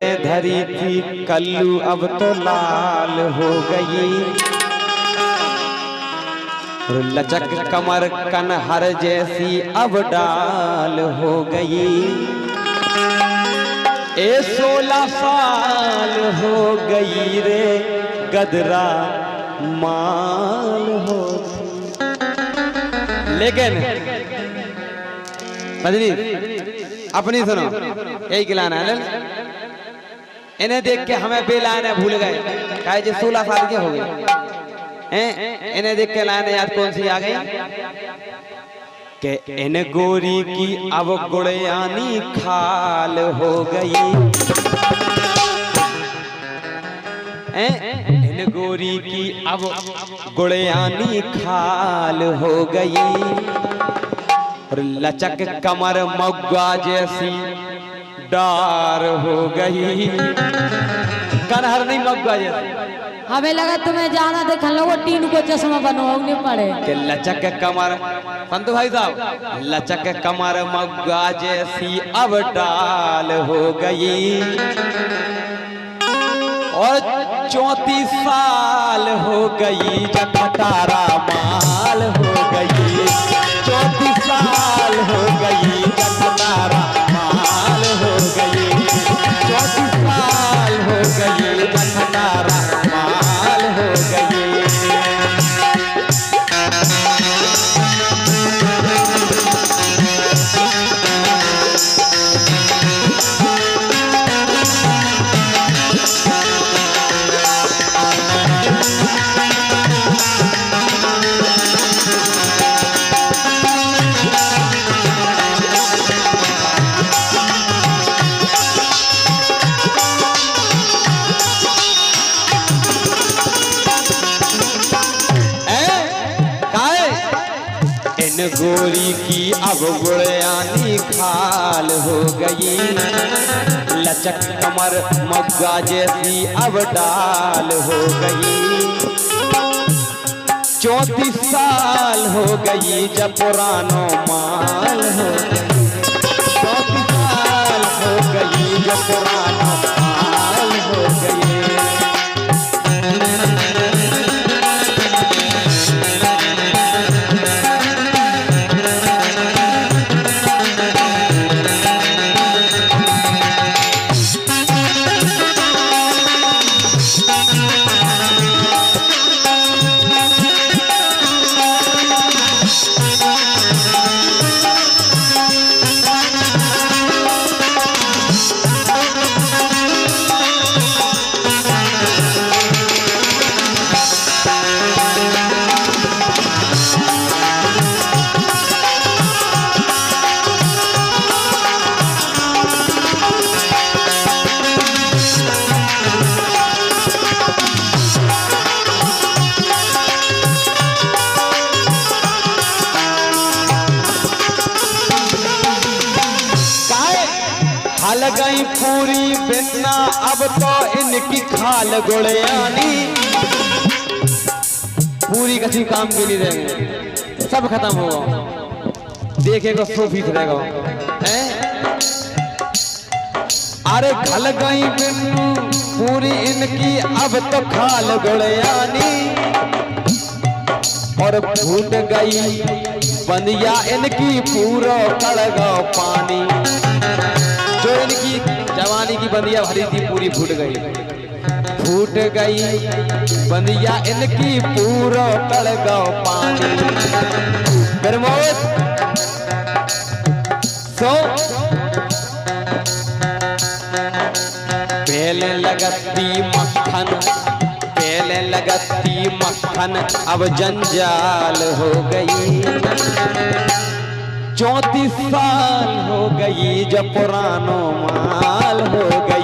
धरी थी कल्लू अब तो लाल हो गई। लचक कमर कनहर जैसी अब डाल हो गई। 16 साल हो गई रे गदरा माल हो। लेकिन मदनी अपनी सुनो, यही गिलाना है। इन्हें देख के हमें बेलाने भूल गए, कहे जो 16 साल के हो गए। इन्हें देख के लाने याद कौन सी आ गई कि इन गोरी की अब गुड़यानी खाल हो गई। इन गोरी की अब गुड़यानी खाल हो गई। और लचक कमर मग्गा जैसी डार हो गई। कनहर नहीं मग्गा जैसी। हमें लगा तुम्हें जाना देखा लोगों टीन को चश्मा बनवाने पड़े। कि लचक कमर संतु भाई साहब, लचक कमर मग्गा जैसी अब डाल हो गई। और 34 साल हो गई जब खटारा माल हो गई। 34 साल हो गई जब खटारा माल हो गई। 34 साल हो गई जब खटारा माल हो गई। गोरी की अब गुड़यानी खाल हो गई। लचक कमर मग्गा जैसी अब डाल हो गई। 34 साल हो गई जब पुरानो माल हो गई। 34 साल हो गई जब पुरानो माल हो गई। हल गई पूरी बिन्ना अब तो इनकी खाल गुड़यानी। पूरी कसी काम के लिए रहेंगे, सब खत्म होगा। देखेगा 100% रहेगा। अरे खल गई बिन्नू पूरी इनकी अब तो खाल गुड़यानी। और फूट गई बंदिया इनकी पूरा कड़गा पानी। जो इनकी जवानी की बंदिया भरी थी पूरी फूट गई। फूट गई बंदिया इनकी पूरा कड़गा पानी। सो पहले लगती मक्खन, पहले लगती मक्खन अब जंजाल हो गई। 34 साल हो गई जब पुरानो माल हो गई।